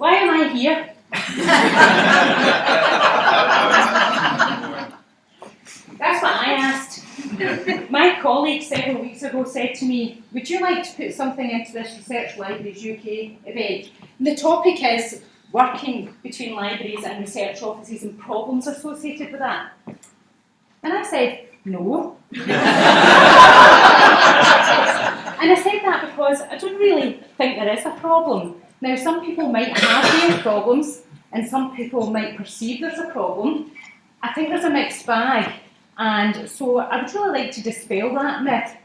Why am I here? That's what I asked. My colleague several weeks ago said to me, would you like to put something into this Research Libraries UK event? And the topic is working between libraries and research offices and problems associated with that. And I said, no. And I said that because I don't really think there is a problem. Now, some people might have their problems, and some people might perceive there's a problem. I think there's a mixed bag, and so I would really like to dispel that myth.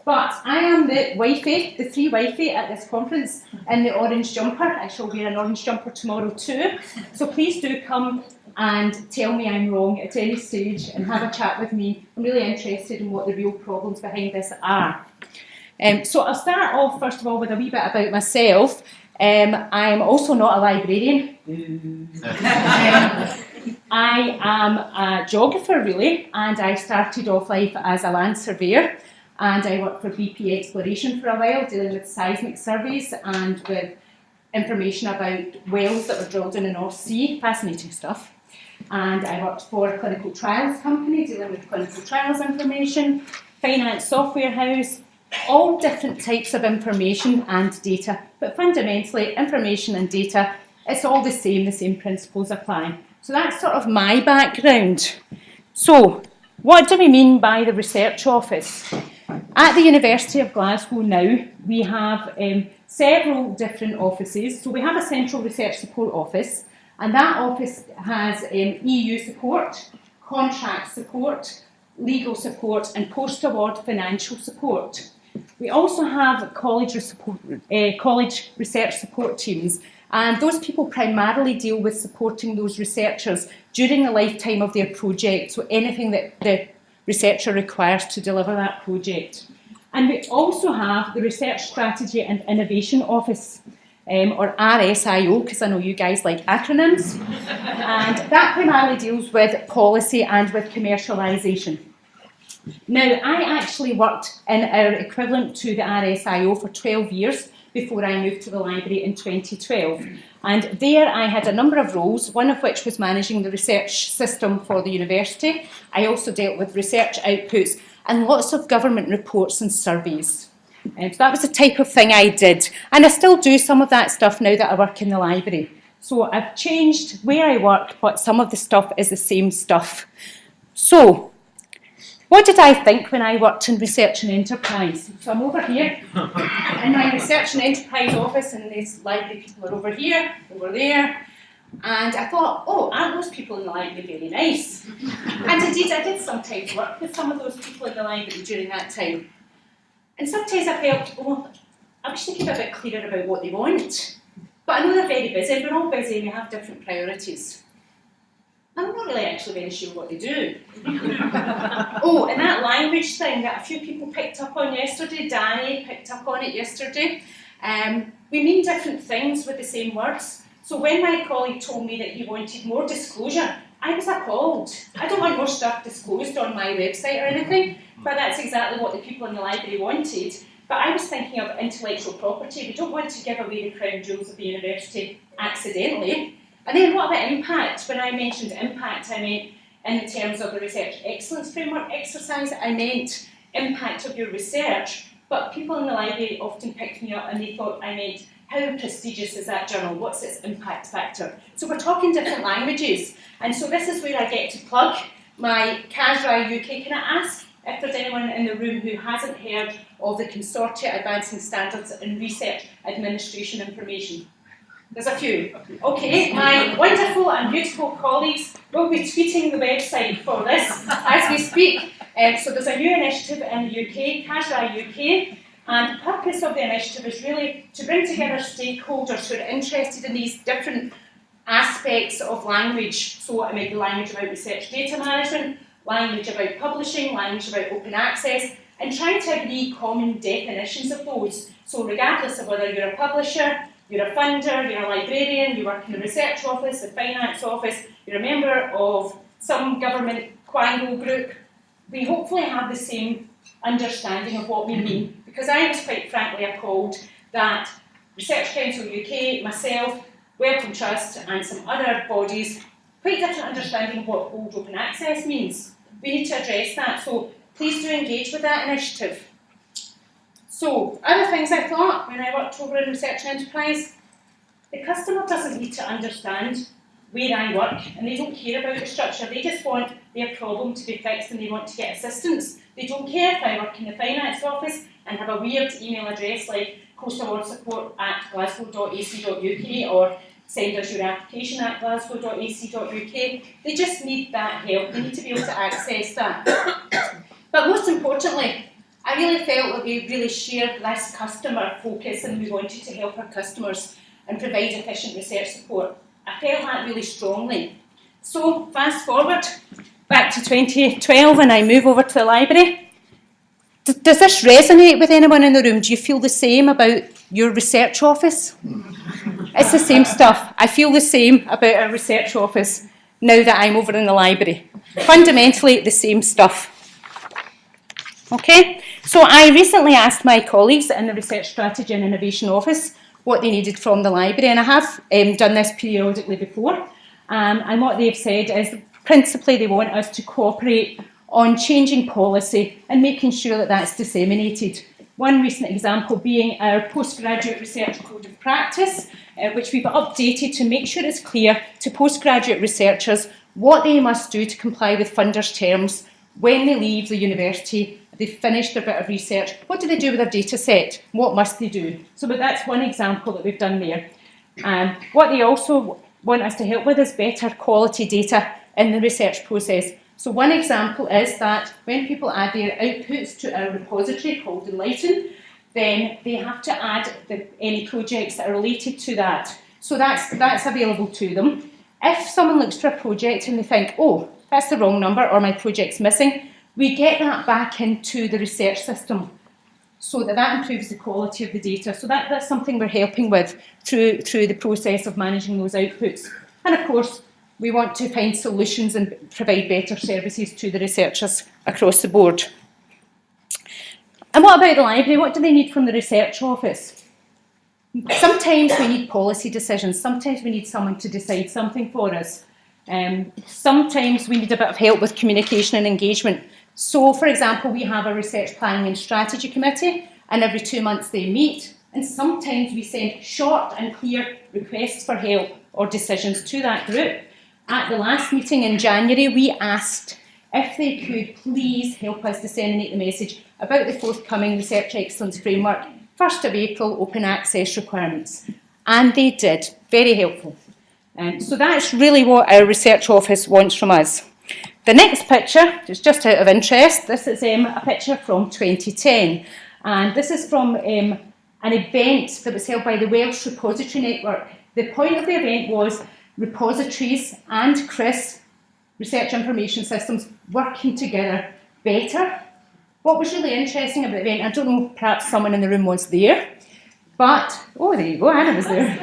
But I am the wifey, the free wifey at this conference, in the orange jumper. I shall wear an orange jumper tomorrow too. So please do come and tell me I'm wrong at any stage and have a chat with me. I'm really interested in what the real problems behind this are. So I'll start off first of all with a wee bit about myself. I'm also not a librarian. I am a geographer really, and I started off life as a land surveyor, and I worked for BP Exploration for a while, dealing with seismic surveys and with information about wells that were drilled in the North Sea, fascinating stuff. And I worked for a clinical trials company, dealing with clinical trials information, finance software house, all different types of information and data, but fundamentally information and data, it's all the same principles apply. So that's sort of my background. So what do we mean by the research office? At the University of Glasgow now, we have several different offices. So we have a central research support office, and that office has EU support, contract support, legal support, and post-award financial support. We also have college research support teams, and those people primarily deal with supporting those researchers during the lifetime of their project, so anything that the researcher requires to deliver that project. And we also have the Research Strategy and Innovation Office, or RSIO, because I know you guys like acronyms, and that primarily deals with policy and with commercialisation. Now, I actually worked in our equivalent to the RSIO for 12 years before I moved to the library in 2012. And there I had a number of roles, one of which was managing the research system for the university. I also dealt with research outputs and lots of government reports and surveys. So that was the type of thing I did. And I still do some of that stuff now that I work in the library. So I've changed where I work, but some of the stuff is the same stuff. So, what did I think when I worked in research and enterprise? So I'm over here in my research and enterprise office, and these library people are over here, over there. And I thought, oh, aren't those people in the library very nice? And indeed, I did sometimes work with some of those people in the library during that time. And sometimes I felt, oh, I wish they could be a bit clearer about what they want. But I know they're very busy, we're all busy, and we have different priorities. I'm not really actually very sure what they do. Oh, and that language thing that a few people picked up on yesterday, Danny picked up on it yesterday, we mean different things with the same words. So when my colleague told me that he wanted more disclosure, I was appalled. I don't want more stuff disclosed on my website or anything, but that's exactly what the people in the library wanted. But I was thinking of intellectual property. We don't want to give away the crown jewels of the university accidentally. And then what about impact? When I mentioned impact, I meant in the terms of the Research Excellence Framework exercise, I meant impact of your research. But people in the library often picked me up and they thought I meant, how prestigious is that journal? What's its impact factor? So we're talking different languages. And so this is where I get to plug my CASRI UK. Can I ask if there's anyone in the room who hasn't heard of the Consortia Advancing Standards in Research Administration Information? There's a few. Okay, my wonderful and beautiful colleagues will be tweeting the website for this as we speak. So there's a new initiative in the UK, CASRI UK, and the purpose of the initiative is really to bring together stakeholders who are interested in these different aspects of language. So it might be language about research data management, language about publishing, language about open access, and trying to agree common definitions of those. So regardless of whether you're a publisher, you're a funder, you're a librarian, you work in the research office, the finance office, you're a member of some government quangle group, we hopefully have the same understanding of what we mean. Because I was quite frankly appalled that Research Council UK, myself, Wellcome Trust and some other bodies, quite different understanding of what old open access means. We need to address that, so please do engage with that initiative. So, other things I thought when I worked over in Research and Enterprise, the customer doesn't need to understand where I work, and they don't care about the structure. They just want their problem to be fixed and they want to get assistance. They don't care if I work in the finance office and have a weird email address like coastawardsupport@glasgow.ac.uk or send us your application at glasgow.ac.uk. They just need that help. They need to be able to access that. But most importantly, I really felt that we really shared this customer focus and we wanted to help our customers and provide efficient research support. I felt that really strongly. So, fast forward back to 2012 and I move over to the library. Does this resonate with anyone in the room? Do you feel the same about your research office? It's the same stuff. I feel the same about our research office now that I'm over in the library. Fundamentally, the same stuff. Okay, so I recently asked my colleagues in the Research Strategy and Innovation Office what they needed from the library, and I have done this periodically before, and what they've said is principally they want us to cooperate on changing policy and making sure that that's disseminated. One recent example being our postgraduate research code of practice, which we've updated to make sure it's clear to postgraduate researchers what they must do to comply with funders' terms when they leave the university. They've finished their bit of research. What do they do with their data set? What must they do? So that's one example that we've done there. What they also want us to help with is better quality data in the research process. So one example is that when people add their outputs to our repository called Enlighten, then they have to add any projects that are related to that. So that's available to them. If someone looks for a project and they think, oh, that's the wrong number or my project's missing, we get that back into the research system so that improves the quality of the data. So that's something we're helping with through the process of managing those outputs. And of course, we want to find solutions and provide better services to the researchers across the board. And what about the library? What do they need from the research office? Sometimes we need policy decisions. Sometimes we need someone to decide something for us. Sometimes we need a bit of help with communication and engagement. So, for example, we have a research planning and strategy committee, and every 2 months they meet, and sometimes we send short and clear requests for help or decisions to that group. At the last meeting in January, we asked if they could please help us disseminate the message about the forthcoming Research Excellence Framework, 1st of April, open access requirements. And they did. Very helpful. So that's really what our research office wants from us. The next picture is just out of interest. This is a picture from 2010. And this is from an event that was held by the Welsh Repository Network. The point of the event was repositories and CRIS, Research Information Systems, working together better. What was really interesting about the event, I don't know, perhaps someone in the room was there, but, oh, there you go, Anna was there.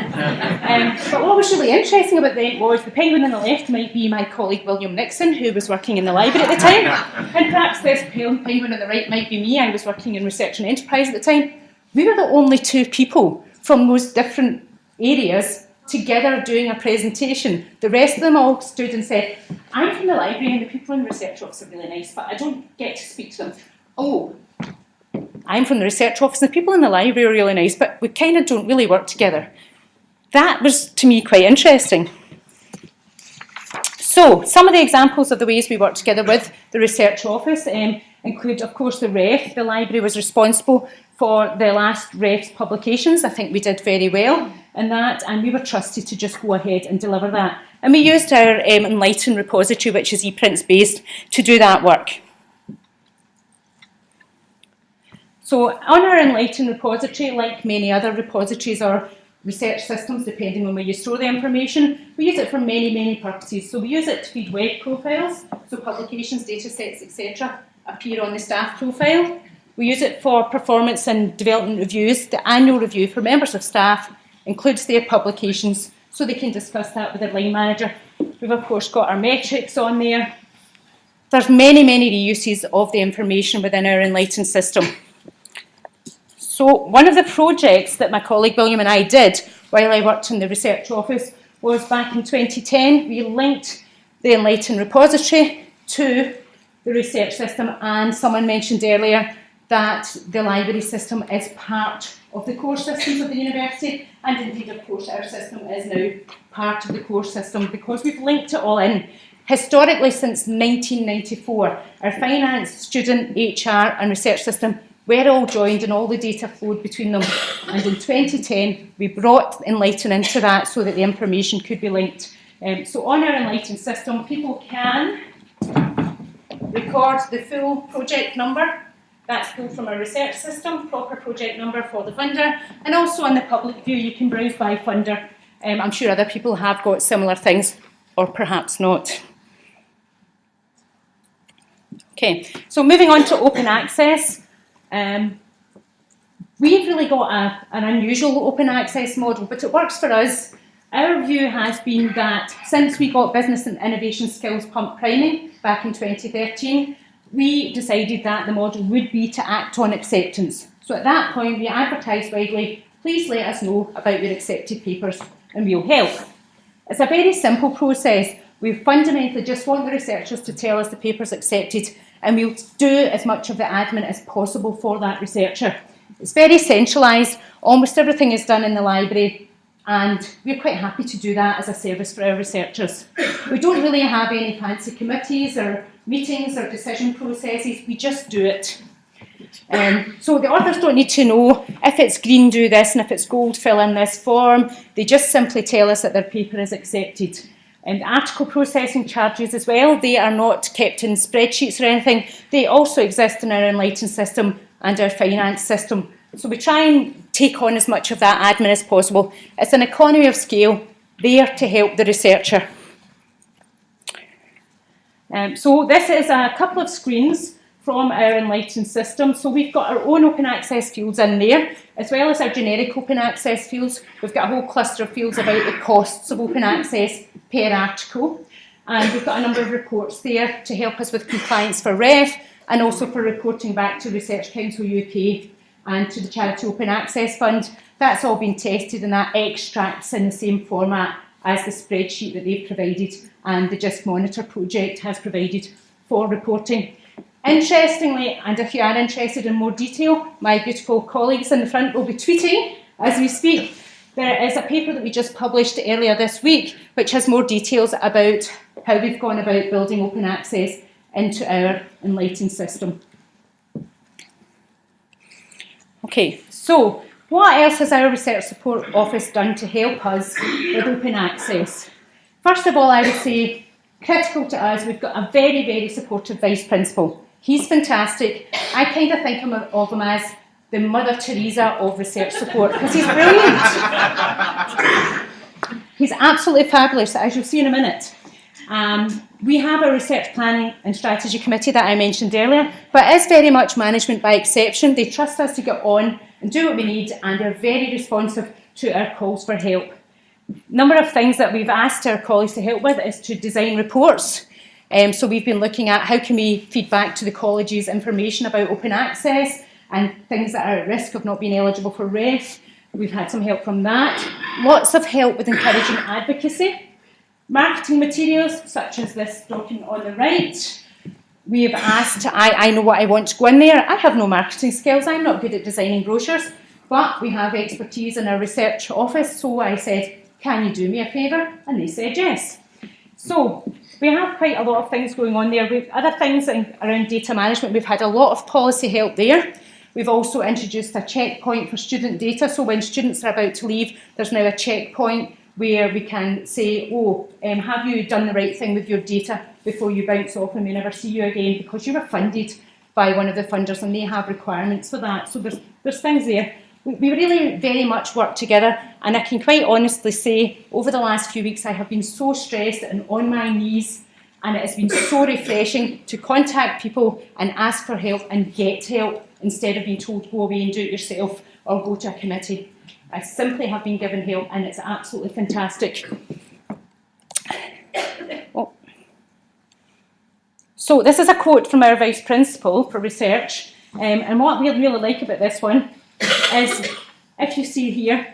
But what was really interesting about the event was the penguin on the left might be my colleague William Nixon, who was working in the library at the time, and perhaps this penguin on the right might be me. I was working in Research and Enterprise at the time. We were the only 2 people from those different areas together doing a presentation. The rest of them all stood and said, I'm from the library and the people in the research office are really nice, but I don't get to speak to them. Oh, I'm from the research office and the people in the library are really nice, but we kind of don't really work together. That was, to me, quite interesting. So, some of the examples of the ways we work together with the research office include, of course, the REF. The library was responsible for the last REF's publications. I think we did very well in that, and we were trusted to just go ahead and deliver that. And we used our Enlighten repository, which is ePrints based, to do that work. So on our Enlighten repository, like many other repositories or research systems, depending on where you store the information, we use it for many, many purposes. So we use it to feed web profiles, so publications, data sets, etc. appear on the staff profile. We use it for performance and development reviews. The annual review for members of staff includes their publications, so they can discuss that with their line manager. We've of course got our metrics on there. There's many, many reuses of the information within our Enlighten system. So one of the projects that my colleague William and I did while I worked in the research office was back in 2010, we linked the Enlighten repository to the research system, and someone mentioned earlier that the library system is part of the core systems of the university, and indeed, of course, our system is now part of the core system because we've linked it all in. Historically, since 1994, our finance, student, HR and research system were all joined and all the data flowed between them. And in 2010, we brought Enlighten into that so that the information could be linked. So on our Enlighten system, people can record the full project number. That's pulled from our research system, proper project number for the funder. And also on the public view, you can browse by funder. I'm sure other people have got similar things, or perhaps not. Okay, so moving on to open access. We've really got an unusual open access model, but it works for us. Our view has been that since we got business and innovation skills pump priming back in 2013, we decided that the model would be to act on acceptance. So at that point, we advertised widely, please let us know about your accepted papers and we'll help. It's a very simple process. We fundamentally just want the researchers to tell us the paper's accepted, and we'll do as much of the admin as possible for that researcher. It's very centralised, almost everything is done in the library, and we're quite happy to do that as a service for our researchers. We don't really have any fancy committees or meetings or decision processes, we just do it. So the authors don't need to know if it's green, do this, and if it's gold, fill in this form. They just simply tell us that their paper is accepted. And article processing charges as well, they are not kept in spreadsheets or anything. They also exist in our Enlighten system and our finance system. So we try and take on as much of that admin as possible. It's an economy of scale there to help the researcher. So this is a couple of screens from our Enlighten system. So we've got our own open access fields in there, as well as our generic open access fields. We've got a whole cluster of fields about the costs of open access per article. And we've got a number of reports there to help us with compliance for REF, and also for reporting back to Research Council UK and to the Charity Open Access Fund. That's all been tested, and that extracts in the same format as the spreadsheet that they've provided and the JISC Monitor project has provided for reporting. Interestingly, and if you are interested in more detail, my beautiful colleagues in the front will be tweeting as we speak. There is a paper that we just published earlier this week which has more details about how we've gone about building open access into our Enlighten system. Okay, so what else has our Research Support Office done to help us with open access? First of all, I would say, critical to us, we've got a very, very supportive Vice Principal. He's fantastic. I kind of think of him as the Mother Teresa of research support, because he's brilliant. He's absolutely fabulous, as you'll see in a minute. We have a research planning and strategy committee that I mentioned earlier, but it's very much management by exception. They trust us to get on and do what we need, and they're very responsive to our calls for help. Number of things that we've asked our colleagues to help with is to design reports. So we've been looking at how can we feed back to the colleges information about open access and things that are at risk of not being eligible for REF. We've had some help from that. Lots of help with encouraging advocacy. Marketing materials, such as this document on the right. We've asked, I know what I want to go in there. I have no marketing skills. I'm not good at designing brochures, but we have expertise in our research office. So I said, can you do me a favour? And they said yes. So we have quite a lot of things going on there. We've other things around data management. We've had a lot of policy help there. We've also introduced a checkpoint for student data. So when students are about to leave, there's now a checkpoint where we can say, have you done the right thing with your data before you bounce off and we never see you again, because you were funded by one of the funders and they have requirements for that. So there's things there. We really very much work together, and I can quite honestly say over the last few weeks I have been so stressed and on my knees, and it has been so refreshing to contact people and ask for help and get help instead of being told go away and do it yourself or go to a committee. I simply have been given help, and it's absolutely fantastic. So this is a quote from our Vice Principal for Research, and what we really like about this one is, if you see here,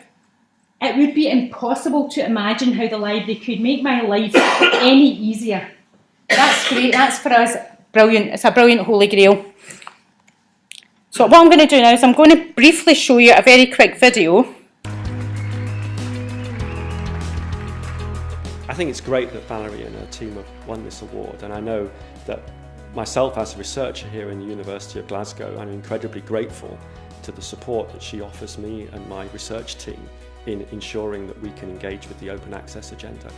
it would be impossible to imagine how the library could make my life any easier. That's great, that's for us brilliant, it's a brilliant holy grail. So what I'm going to do now is I'm going to briefly show you a very quick video. I think it's great that Valerie and her team have won this award, and I know that myself as a researcher here in the University of Glasgow, I'm incredibly grateful to the support that she offers me and my research team in ensuring that we can engage with the open access agenda.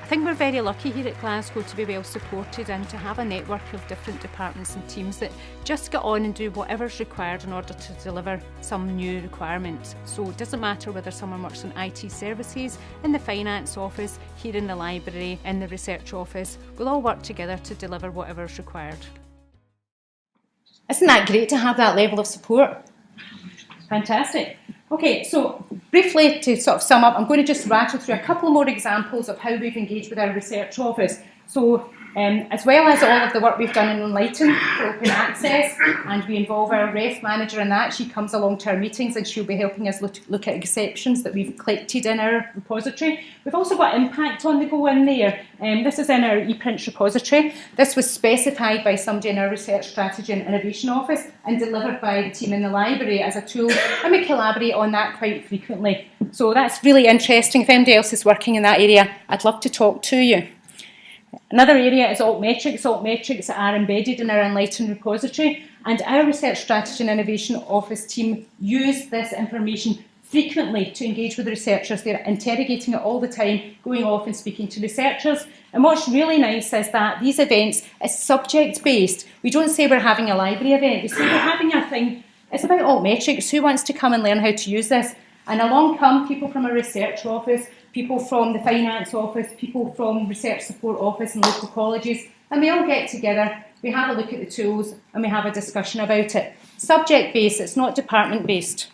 I think we're very lucky here at Glasgow to be well supported and to have a network of different departments and teams that just get on and do whatever's required in order to deliver some new requirement. So it doesn't matter whether someone works in IT services, in the finance office, here in the library, in the research office, we'll all work together to deliver whatever's required. Isn't that great to have that level of support? Fantastic. Okay, so briefly to sort of sum up, I'm going to just rattle through a couple more examples of how we've engaged with our research office. So as well as all of the work we've done in Enlighten for open access, and we involve our ref manager in that, she comes along to our meetings and she'll be helping us look at exceptions that we've collected in our repository. We've also got impact on the go in there. This is in our ePrints repository. This was specified by somebody in our research strategy and innovation office and delivered by the team in the library as a tool, and we collaborate on that quite frequently. So that's really interesting. If anybody else is working in that area, I'd love to talk to you. Another area is altmetrics. Altmetrics are embedded in our Enlighten repository, and our research strategy and innovation office team use this information frequently to engage with the researchers. They're interrogating it all the time, going off and speaking to researchers. And what's really nice is that these events are subject-based. We don't say we're having a library event, we say we're having a thing. It's about altmetrics. Who wants to come and learn how to use this? And along come people from a research office, people from the finance office, people from research support office and local colleges, and we all get together, we have a look at the tools and we have a discussion about it. Subject-based, it's not department-based.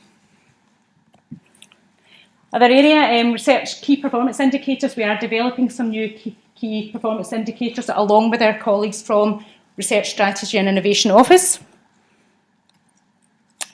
Other area, research key performance indicators. We are developing some new key performance indicators along with our colleagues from Research Strategy and Innovation Office.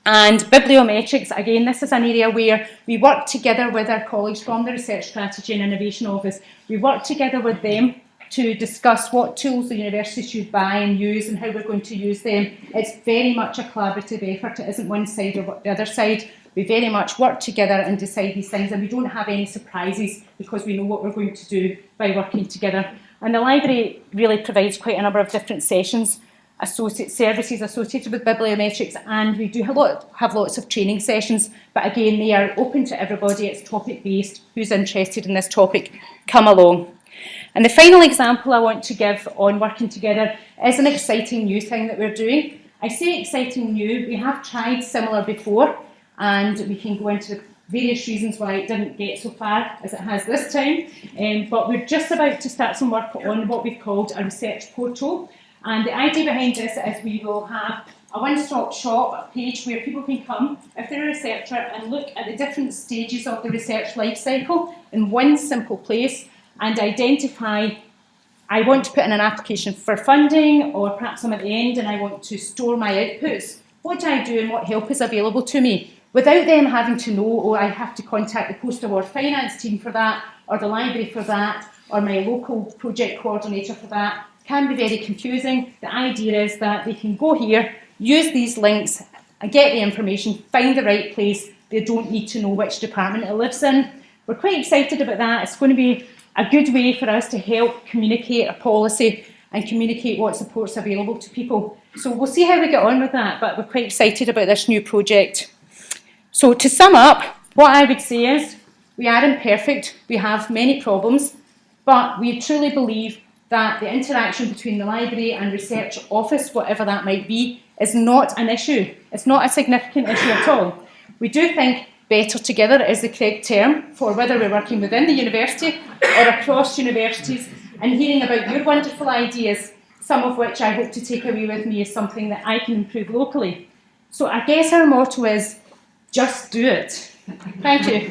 And bibliometrics, again, this is an area where we work together with our colleagues from the Research Strategy and Innovation Office. We work together with them to discuss what tools the university should buy and use and how we're going to use them. It's very much a collaborative effort. It isn't one side or the other side. We very much work together and decide these things, and we don't have any surprises because we know what we're going to do by working together. And the library really provides quite a number of different sessions, services associated with bibliometrics, and we do have lots of training sessions, but again, they are open to everybody. It's topic based. Who's interested in this topic, come along. And the final example I want to give on working together is an exciting new thing that we're doing. I say exciting new, we have tried similar before, and we can go into various reasons why it didn't get so far as it has this time, but we're just about to start some work on what we've called a research portal. And the idea behind this is we will have a one-stop shop page where people can come, if they're a researcher, and look at the different stages of the research life cycle in one simple place and identify, I want to put in an application for funding, or perhaps I'm at the end and I want to store my outputs. What do I do and what help is available to me? Without them having to know, oh, I have to contact the post-award finance team for that, or the library for that, or my local project coordinator for that. Can be very confusing. The idea is that they can go here, use these links, and get the information, find the right place. They don't need to know which department it lives in. We're quite excited about that. It's going to be a good way for us to help communicate a policy and communicate what support's available to people. So we'll see how we get on with that, but we're quite excited about this new project. So to sum up, what I would say is we are imperfect, we have many problems, but we truly believe that the interaction between the library and research office, whatever that might be, is not an issue. It's not a significant issue at all. We do think better together is the correct term for whether we're working within the university or across universities, and hearing about your wonderful ideas, some of which I hope to take away with me as something that I can improve locally. So I guess our motto is, just do it. Thank you.